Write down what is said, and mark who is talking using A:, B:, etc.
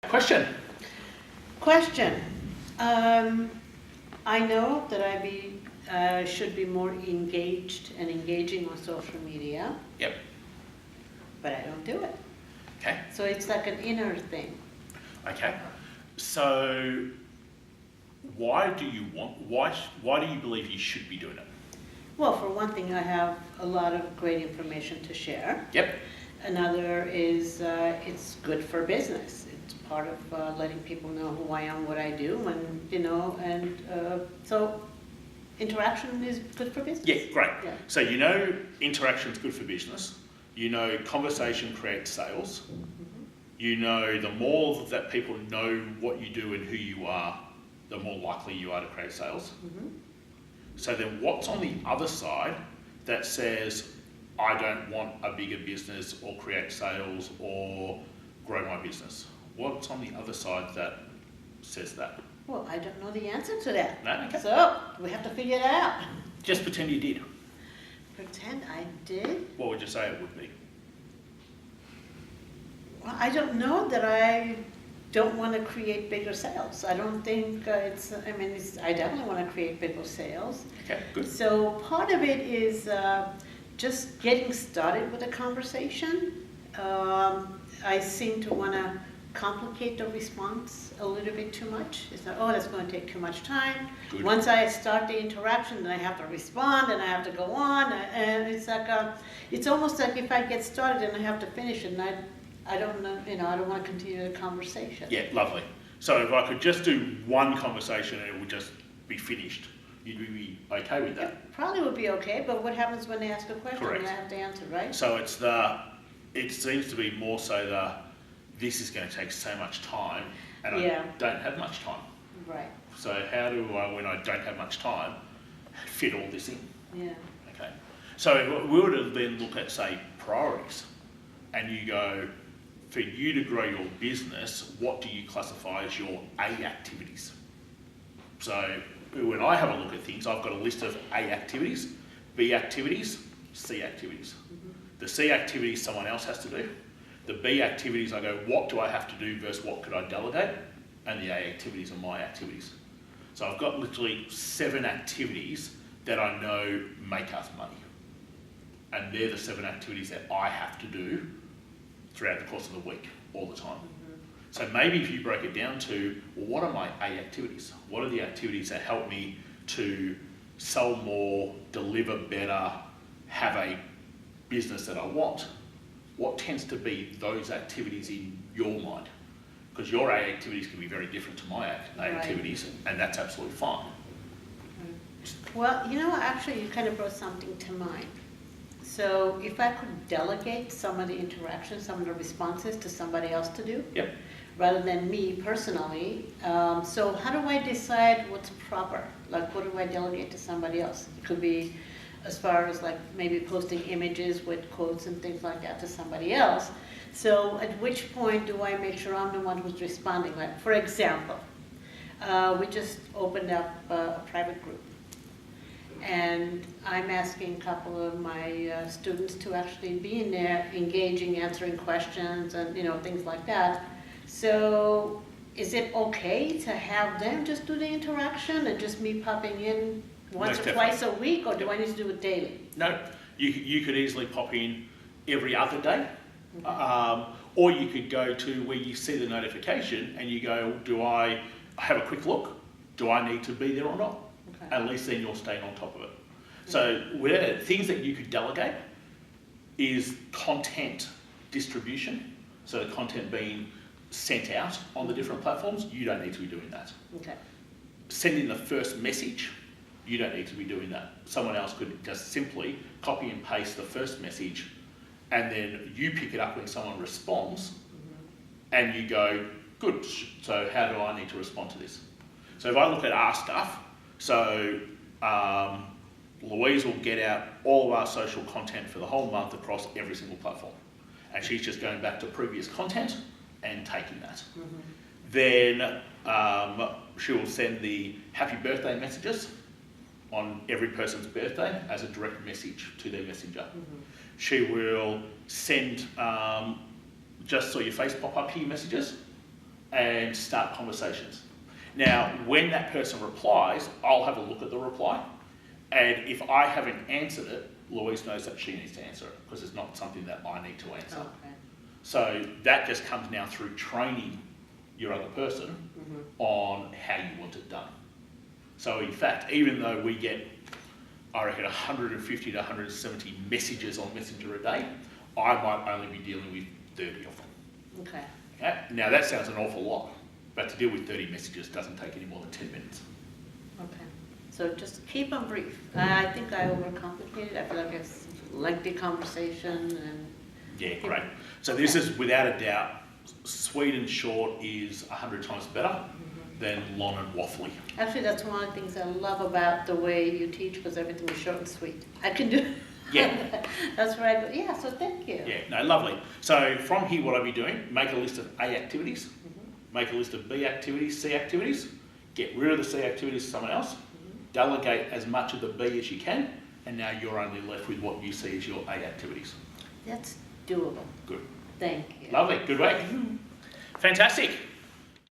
A: Question.
B: I know that I should be more engaged and engaging on social media.
A: Yep.
B: But I don't do it.
A: Okay.
B: So it's like an inner thing.
A: Okay. So why do you believe you should be doing it?
B: Well, for one thing, I have a lot of great information to share.
A: Yep.
B: Another is it's good for business. It's part of letting people know who I am, what I do, and so interaction is good for business.
A: Yeah, great.
B: Yeah.
A: So interaction is good for business. Conversation creates sales.
B: Mm-hmm.
A: The more that people know what you do and who you are, the more likely you are to create sales.
B: Mm-hmm.
A: So then what's on the other side that says, I don't want a bigger business or create sales or grow my business? What's on the other side that says that?
B: Well, I don't know the answer to that.
A: No? Okay.
B: So we have to figure it out.
A: Just pretend you did.
B: Pretend I did?
A: What would you say it would be?
B: Well, I don't know that I don't want to create bigger sales. I don't think I definitely want to create bigger sales.
A: Okay, good.
B: So part of it is just getting started with a conversation. I seem to want to complicate the response a little bit too much. It's like, that's going to take too much time.
A: Good.
B: Once I start the interaction, then I have to respond and I have to go on. And it's like, it's almost like if I get started and I have to finish it, and I don't know, I don't want to continue the conversation.
A: Yeah, lovely. So if I could just do one conversation and it would just be finished, you'd be okay with that?
B: It probably would be okay, but what happens when they ask a question?
A: Correct.
B: And I have to answer, right?
A: So it seems to be more so this is going to take so much time and I don't have much time.
B: Right.
A: So how do I, when I don't have much time, fit all this in?
B: Yeah.
A: Okay. So we would then look at, say, priorities, and you go, for you to grow your business, what do you classify as your A activities? So when I have a look at things, I've got a list of A activities, B activities, C activities.
B: Mm-hmm.
A: The C activities someone else has to do. The B activities, I go, what do I have to do versus what could I delegate? And the A activities are my activities. So I've got literally 7 activities that I know make us money. And they're the 7 activities that I have to do throughout the course of the week, all the time.
B: Mm-hmm.
A: So maybe if you break it down to, well, what are my A activities? What are the activities that help me to sell more, deliver better, have a business that I want? What tends to be those activities in your mind? Because your A activities can be very different to my A activities, and that's absolutely fine.
B: Well, actually you kind of brought something to mind. So if I could delegate some of the interactions, some of the responses to somebody else to do,
A: Yep.
B: rather than me personally, so how do I decide what's proper? Like, what do I delegate to somebody else? It could be as far as like maybe posting images with quotes and things like that to somebody else. So at which point do I make sure I'm the one who's responding? Like, for example, we just opened up a private group. And I'm asking a couple of my students to actually be in there, engaging, answering questions, and things like that. So, is it okay to have them just do the interaction and just me popping in once or twice a week, or do I need to do it daily?
A: No, you could easily pop in every other day,
B: Okay.
A: or you could go to where you see the notification and you go, do I have a quick look? Do I need to be there or not?
B: Okay.
A: At least then you're staying on top of it. So things that you could delegate is content distribution. So the content being sent out on the different platforms, you don't need to be doing that.
B: Okay.
A: Sending the first message, you don't need to be doing that. Someone else could just simply copy and paste the first message, and then you pick it up when someone responds, and you go, good, so how do I need to respond to this? So if I look at our stuff, so Louise will get out all of our social content for the whole month across every single platform. And she's just going back to previous content and taking that.
B: Mm-hmm.
A: Then she will send the happy birthday messages on every person's birthday as a direct message to their messenger.
B: Mm-hmm.
A: She will send just saw your face pop up here messages and start conversations. Now, when that person replies, I'll have a look at the reply, and if I haven't answered it, Louise knows that she needs to answer it, because it's not something that I need to answer.
B: Okay.
A: So that just comes now through training your other person on how you want it done. So in fact, even though we get, I reckon, 150 to 170 messages on Messenger a day, I might only be dealing with 30 of them.
B: Okay.
A: Okay? Now that sounds an awful lot, but to deal with 30 messages doesn't take any more than 10 minutes.
B: Okay. So just keep them brief. I think I overcomplicated. I feel like it's lengthy conversation and.
A: Yeah, great. So this is, without a doubt, sweet and short is 100 times better than long and waffly.
B: Actually, that's one of the things I love about the way you teach, because everything is short and sweet. I can do.
A: Yeah.
B: That's where I go. Yeah. So thank you.
A: Yeah, no, lovely. So from here, what I'll be doing, make a list of A activities, make a list of B activities, C activities, get rid of the C activities to someone else, delegate as much of the B as you can, and now you're only left with what you see as your A activities.
B: That's doable.
A: Good.
B: Thank you.
A: Lovely, good work. Fantastic.